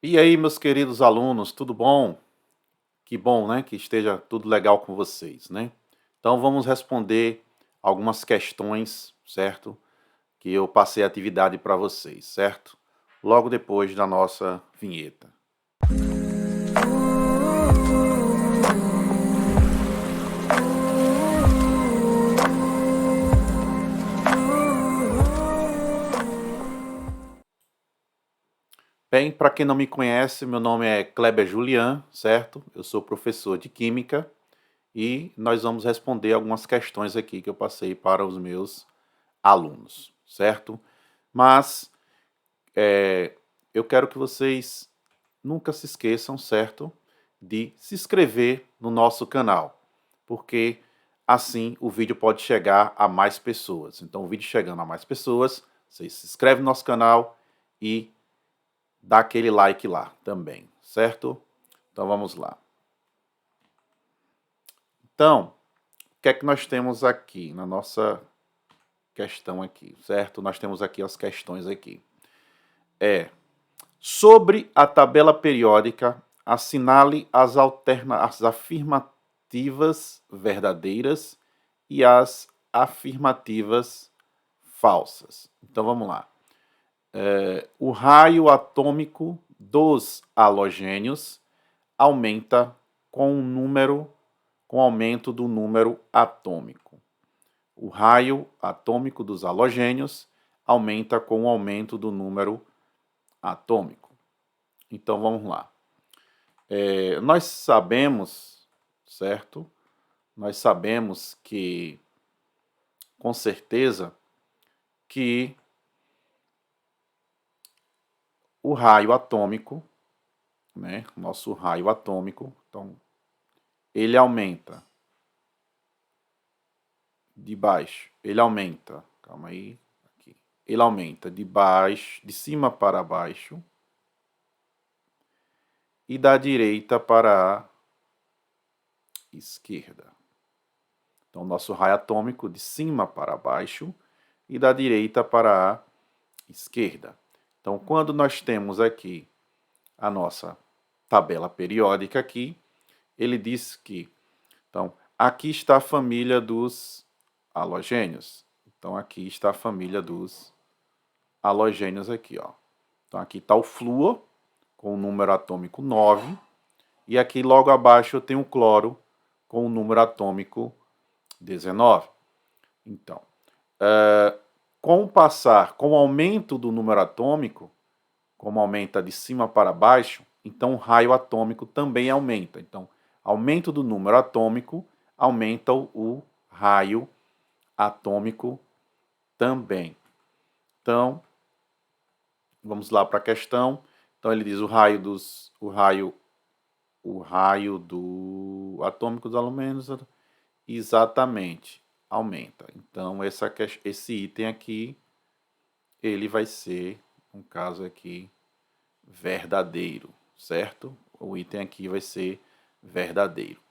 E aí, meus queridos alunos, tudo bom? Que bom, né? Que esteja tudo legal com vocês, né? Então vamos responder algumas questões, certo? Que eu passei a atividade para vocês, certo? Logo depois da nossa vinheta. Bem, para quem não me conhece, meu nome é Kleber Julian, certo? Eu sou professor de Química e nós vamos responder algumas questões aqui que eu passei para os meus alunos, certo? Mas eu quero que vocês nunca se esqueçam, certo? De se inscrever no nosso canal, porque assim o vídeo pode chegar a mais pessoas. Então, o vídeo chegando a mais pessoas, vocês se inscrevem no nosso canal e dá aquele like lá também, certo? Então, vamos lá. Então, o que é que nós temos aqui na nossa questão aqui, certo? Nós temos aqui as questões aqui. Sobre a tabela periódica, assinale as afirmativas verdadeiras e as afirmativas falsas. Então vamos lá. O raio atômico dos halogênios aumenta com o aumento do número atômico. O raio atômico dos halogênios aumenta com o aumento do número atômico. Então vamos lá. Nós sabemos, certo? Nós sabemos que, com certeza, que o raio atômico, né? Nosso raio atômico, então, ele aumenta de baixo, ele aumenta, calma aí, aqui. Ele aumenta de baixo, de cima para baixo e da direita para a esquerda. Então, nosso raio atômico de cima para baixo e da direita para a esquerda. Então, quando nós temos aqui a nossa tabela periódica aqui, ele diz que, então, aqui está a família dos halogênios. Então, aqui está a família dos halogênios aqui, ó. Então, aqui está o flúor com o número atômico 9 e aqui logo abaixo eu tenho o cloro com o número atômico 19. Então, com o aumento do número atômico, como aumenta de cima para baixo, então o raio atômico também aumenta. Então, aumento do número atômico aumenta o raio atômico também. Então, vamos lá para a questão. Então ele diz o raio do atômico dos alumínios exatamente aumenta. Então esse item aqui ele vai ser um caso aqui verdadeiro, certo? O item aqui vai ser verdadeiro.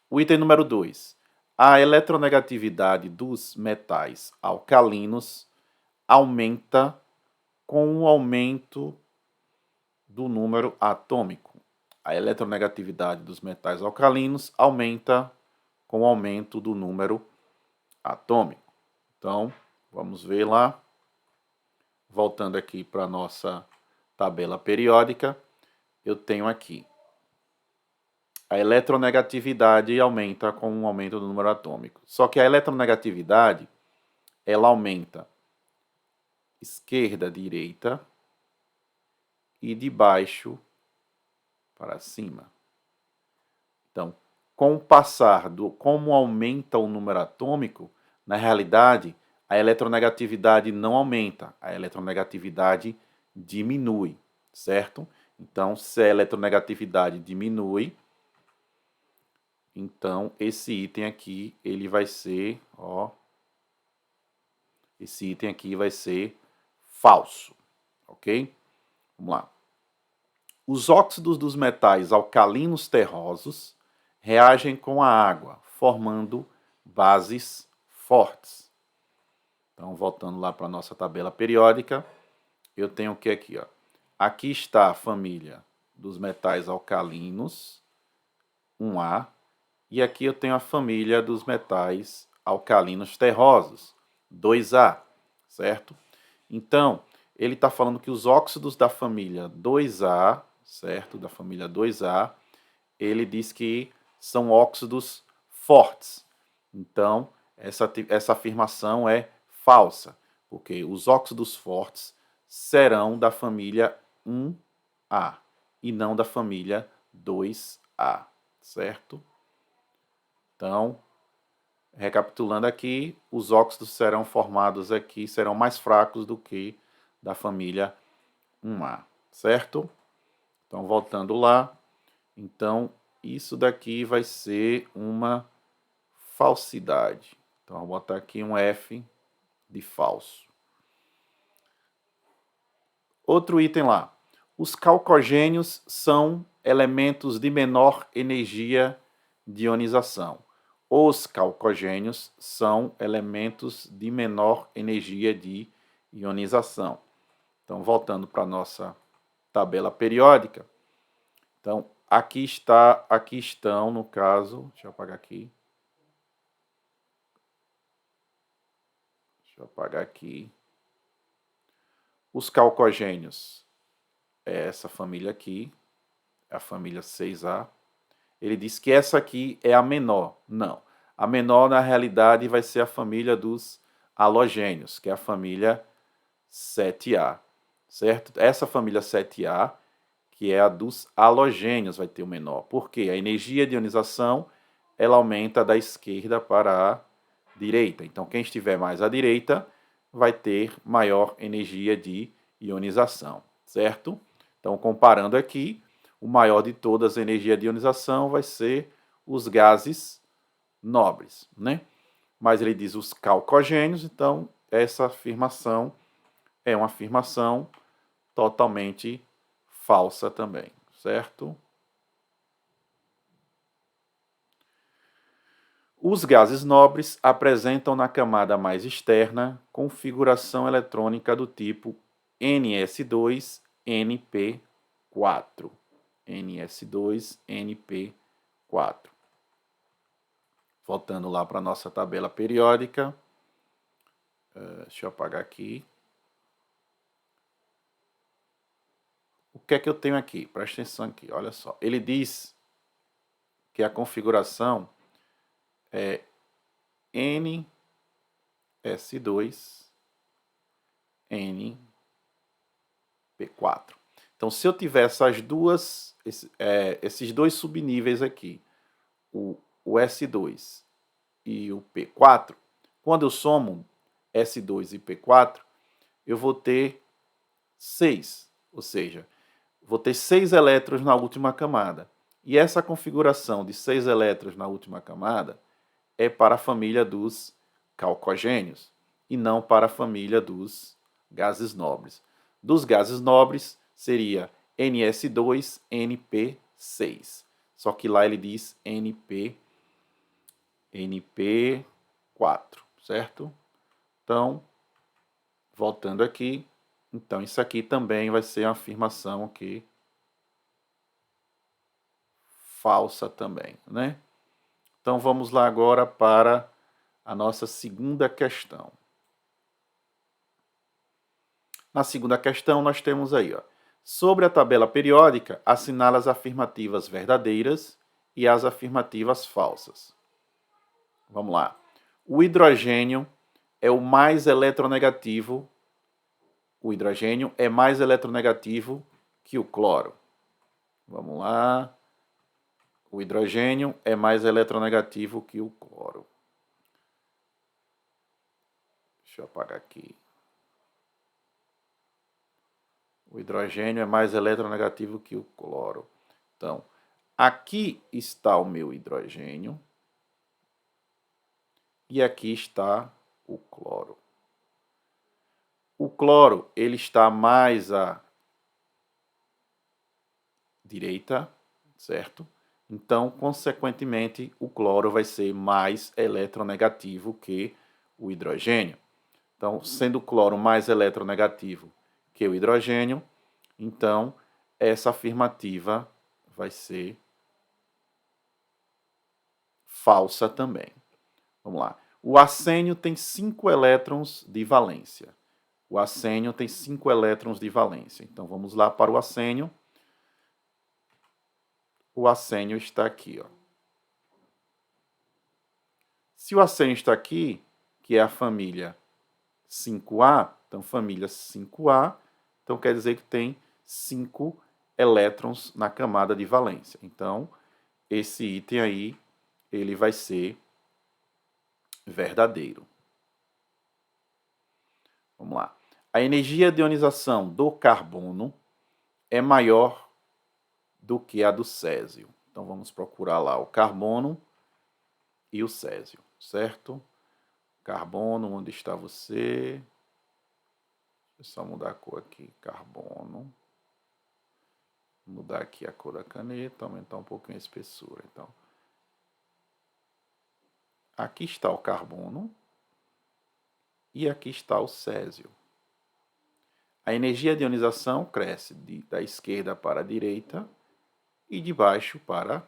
O item número 2. A eletronegatividade dos metais alcalinos aumenta com o aumento do número atômico. A eletronegatividade dos metais alcalinos aumenta com o aumento do número atômico. Então, vamos ver lá. Voltando aqui para a nossa tabela periódica, eu tenho aqui a eletronegatividade aumenta com o aumento do número atômico. Só que a eletronegatividade, ela aumenta esquerda, direita e de baixo para cima. Então, como aumenta o número atômico, na realidade, a eletronegatividade não aumenta, a eletronegatividade diminui, certo? Então, se a eletronegatividade diminui, então esse item aqui, ele vai ser, ó, esse item aqui vai ser falso, ok? Vamos lá. Os óxidos dos metais alcalinos terrosos reagem com a água, formando bases fortes. Então, voltando lá para a nossa tabela periódica, eu tenho o que aqui? Ó? aqui está a família dos metais alcalinos, 1A, e aqui eu tenho a família dos metais alcalinos terrosos, 2A, certo? Então, ele está falando que os óxidos da família 2A, certo? Da família 2A, ele diz que são óxidos fortes. Então, essa afirmação é falsa, porque os óxidos fortes serão da família 1A e não da família 2A, certo? Então, recapitulando aqui, os óxidos serão formados aqui, serão mais fracos do que da família 1A, certo? Então, voltando lá, então, isso daqui vai ser uma falsidade. Então, vou botar aqui um F de falso. Outro item lá. Os calcogênios são elementos de menor energia de ionização. Os calcogênios são elementos de menor energia de ionização. Então, voltando para a nossa tabela periódica. Então, aqui estão, no caso, deixa eu apagar aqui. Deixa eu apagar aqui. Os calcogênios é essa família aqui, a família 6A. Ele diz que essa aqui é a menor. Não. A menor, na realidade, vai ser a família dos halogênios, que é a família 7A, certo? Essa família 7A, que é a dos halogênios, vai ter o menor. Por quê? A energia de ionização, ela aumenta da esquerda para a direita. Então, quem estiver mais à direita vai ter maior energia de ionização, certo? Então, comparando aqui, o maior de todas a energia de ionização vai ser os gases nobres, né? Mas ele diz os calcogênios, então essa afirmação é uma afirmação totalmente falsa também, certo? Os gases nobres apresentam na camada mais externa configuração eletrônica do tipo NS2-NP4. NS2-NP4. Voltando lá para a nossa tabela periódica. Deixa eu apagar aqui. O que é que eu tenho aqui? Presta atenção aqui, olha só. Ele diz que a configuração é NS2, NP4. Então, se eu tiver esses dois subníveis aqui, o S2 e o P4, quando eu somo S2 e P4, eu vou ter 6, ou seja, vou ter 6 elétrons na última camada. E essa configuração de 6 elétrons na última camada é para a família dos calcogênios e não para a família dos gases nobres. Dos gases nobres seria NS2-NP6. Só que lá ele diz NP4, certo? Então, voltando aqui, então isso aqui também vai ser uma afirmação aqui falsa também, né? Então vamos lá agora para a nossa segunda questão. Na segunda questão nós temos aí, ó, sobre a tabela periódica, assinala as afirmativas verdadeiras e as afirmativas falsas. Vamos lá. O hidrogênio é o mais eletronegativo. O hidrogênio é mais eletronegativo que o cloro. Vamos lá. O hidrogênio é mais eletronegativo que o cloro. Deixa eu apagar aqui. O hidrogênio é mais eletronegativo que o cloro. Então, aqui está o meu hidrogênio e aqui está o cloro. O cloro, ele está mais à direita, certo? Então, consequentemente, o cloro vai ser mais eletronegativo que o hidrogênio. Então, sendo o cloro mais eletronegativo que o hidrogênio, Então, essa afirmativa vai ser falsa também. Vamos lá. O arsênio tem 5 elétrons de valência. O arsênio tem 5 elétrons de valência. Então, vamos lá para o arsênio. O arsênio está aqui, ó. Se o arsênio está aqui, que é a família 5A, então família 5A, então quer dizer que tem 5 elétrons na camada de valência. Então, esse item aí, ele vai ser verdadeiro. Vamos lá. A energia de ionização do carbono é maior do que a do césio. Então, vamos procurar lá o carbono e o césio, certo? Carbono, onde está você? Deixa eu só mudar a cor aqui. Carbono. Mudar aqui a cor da caneta, aumentar um pouquinho a espessura. Então, aqui está o carbono e aqui está o césio. A energia de ionização cresce da esquerda para a direita e de baixo para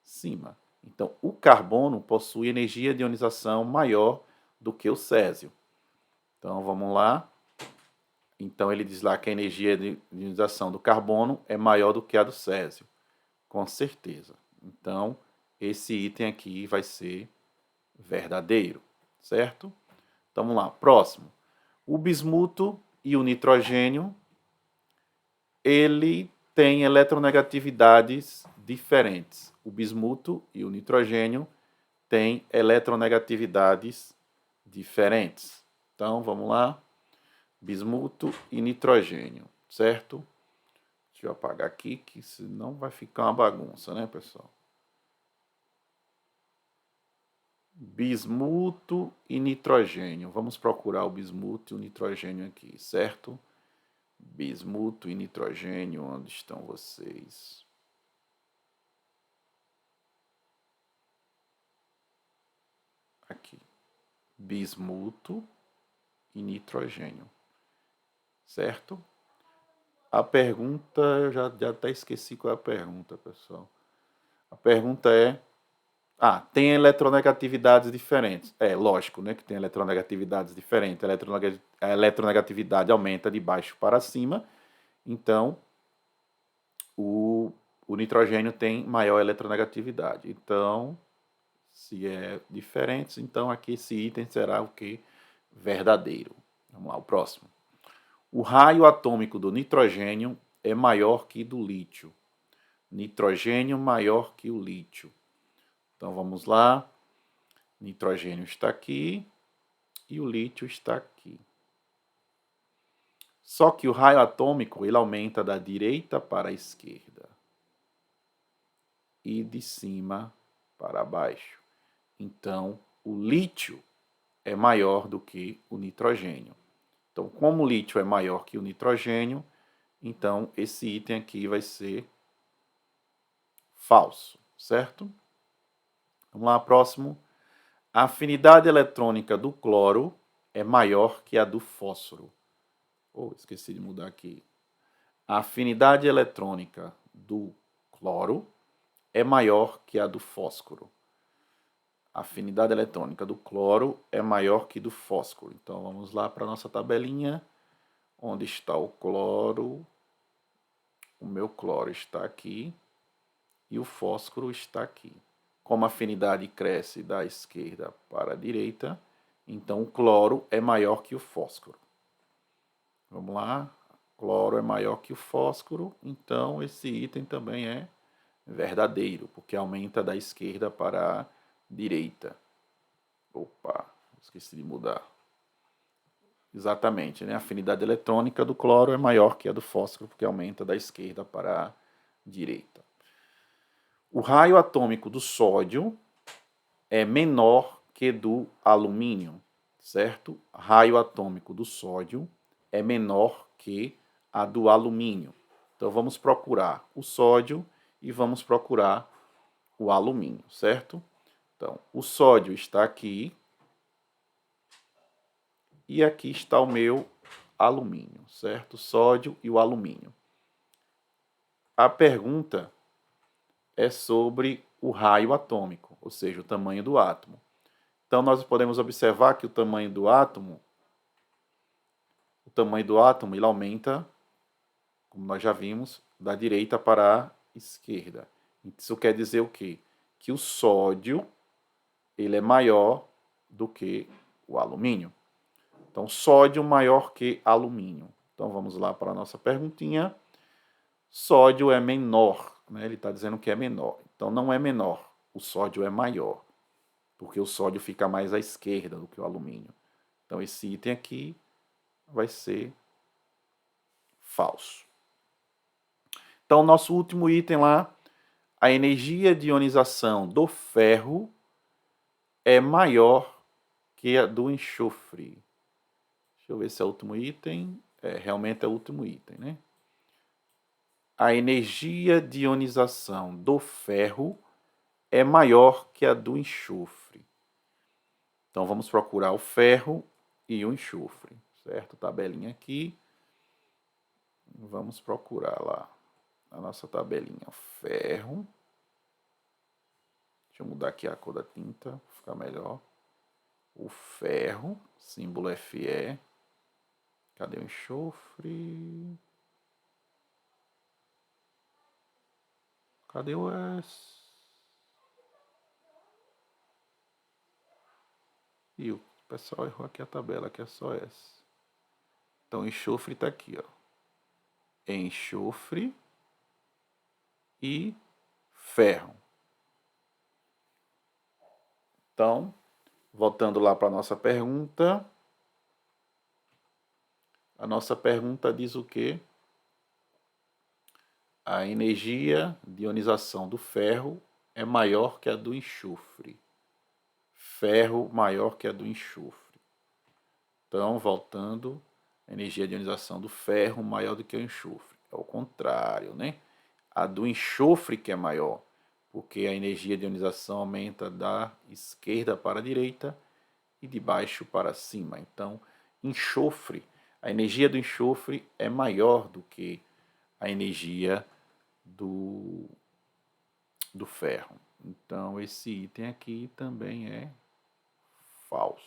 cima. Então, o carbono possui energia de ionização maior do que o césio. Então, vamos lá. Então, ele diz lá que a energia de ionização do carbono é maior do que a do césio. Com certeza. Então, esse item aqui vai ser verdadeiro, certo? Então, vamos lá. Próximo. O bismuto e o nitrogênio, ele tem eletronegatividades diferentes. O bismuto e o nitrogênio têm eletronegatividades diferentes. Então, vamos lá. Bismuto e nitrogênio, certo? Deixa eu apagar aqui, que senão vai ficar uma bagunça, né, pessoal? Bismuto e nitrogênio. Vamos procurar o bismuto e o nitrogênio aqui, certo? Bismuto e nitrogênio, onde estão vocês? Aqui. Bismuto e nitrogênio, certo? A pergunta, eu já até esqueci qual é a pergunta, pessoal. A pergunta é... tem eletronegatividades diferentes. É lógico, né, que tem eletronegatividades diferentes. A eletronegatividade aumenta de baixo para cima, então o nitrogênio tem maior eletronegatividade. Então, se é diferente, então aqui esse item será o que? Verdadeiro. Vamos lá, o próximo. O raio atômico do nitrogênio é maior que do lítio. Nitrogênio maior que o lítio. Então vamos lá. Nitrogênio está aqui e o lítio está aqui. Só que o raio atômico ele aumenta da direita para a esquerda e de cima para baixo. Então, o lítio é maior do que o nitrogênio. Então, como o lítio é maior que o nitrogênio, então esse item aqui vai ser falso, certo? Vamos lá, próximo. A afinidade eletrônica do cloro é maior que a do fósforo. Esqueci de mudar aqui. A afinidade eletrônica do cloro é maior que a do fósforo. A afinidade eletrônica do cloro é maior que do fósforo. Então, vamos lá para a nossa tabelinha. Onde está o cloro? O meu cloro está aqui e o fósforo está aqui. Como a afinidade cresce da esquerda para a direita, então o cloro é maior que o fósforo. Vamos lá. Cloro é maior que o fósforo, então esse item também é verdadeiro, porque aumenta da esquerda para a direita. Opa, esqueci de mudar. Exatamente, né? A afinidade eletrônica do cloro é maior que a do fósforo, porque aumenta da esquerda para a direita. O raio atômico do sódio é menor que do alumínio, certo? Raio atômico do sódio é menor que a do alumínio. Então vamos procurar o sódio e vamos procurar o alumínio, certo? Então, o sódio está aqui e aqui está o meu alumínio, certo? O sódio e o alumínio. a pergunta é sobre o raio atômico, ou seja, o tamanho do átomo. Então, nós podemos observar que o tamanho do átomo ele aumenta, como nós já vimos, da direita para a esquerda. Isso quer dizer o quê? Que o sódio ele é maior do que o alumínio. Então, sódio maior que alumínio. Então, vamos lá para a nossa perguntinha. Sódio é menor, né? Ele está dizendo que é menor. Então, não é menor, o sódio é maior, porque o sódio fica mais à esquerda do que o alumínio. Então, esse item aqui vai ser falso. Então, nosso último item lá, a energia de ionização do ferro é maior que a do enxofre. Deixa eu ver se é o último item. Realmente é o último item, né? A energia de ionização do ferro é maior que a do enxofre. Então, vamos procurar o ferro e o enxofre, certo? Tabelinha aqui. Vamos procurar lá a nossa tabelinha. Ferro. Deixa eu mudar aqui a cor da tinta, para ficar melhor. O ferro, símbolo Fe. Cadê o enxofre? Cadê o S? E o pessoal errou aqui a tabela, que é só S. Então, enxofre está aqui, ó. Enxofre e ferro. Então, voltando lá para a nossa pergunta. A nossa pergunta diz o quê? A energia de ionização do ferro é maior que a do enxofre. Ferro maior que a do enxofre. Então, voltando, a energia de ionização do ferro maior do que o enxofre. É o contrário, né? A do enxofre que é maior, porque a energia de ionização aumenta da esquerda para a direita e de baixo para cima. Então, enxofre, a energia do enxofre é maior do que a energia do ferro. Então, esse item aqui também é falso.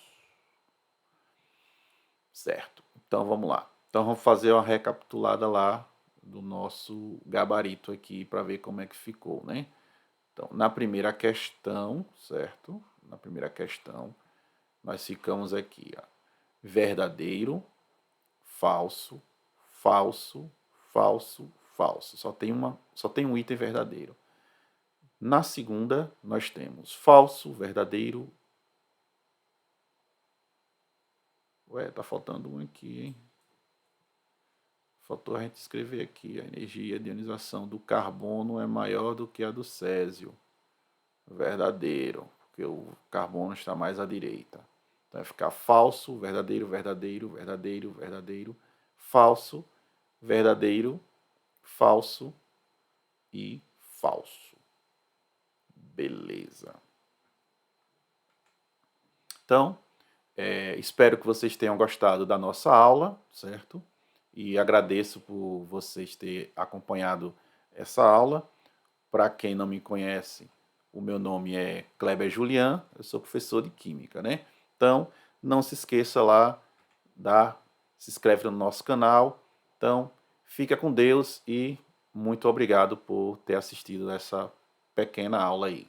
Certo. Então, vamos lá. Então, vamos fazer uma recapitulada lá do nosso gabarito aqui para ver como é que ficou, né? Então, na primeira questão, certo? Na primeira questão, nós ficamos aqui, ó. Verdadeiro, falso, falso, falso, falso. Só tem um item verdadeiro. Na segunda, nós temos falso, verdadeiro. Ué, tá faltando um aqui, hein? Faltou a gente escrever aqui. A energia de ionização do carbono é maior do que a do césio. Verdadeiro, porque o carbono está mais à direita. Então vai ficar falso, verdadeiro, verdadeiro, verdadeiro, verdadeiro, falso, verdadeiro, falso e falso. Beleza. Então, espero que vocês tenham gostado da nossa aula, certo? E agradeço por vocês terem acompanhado essa aula. Para quem não me conhece, o meu nome é Kleber Julian, eu sou professor de Química, né? Então, não se esqueça lá, se inscreve no nosso canal. Então, fica com Deus e muito obrigado por ter assistido essa pequena aula aí.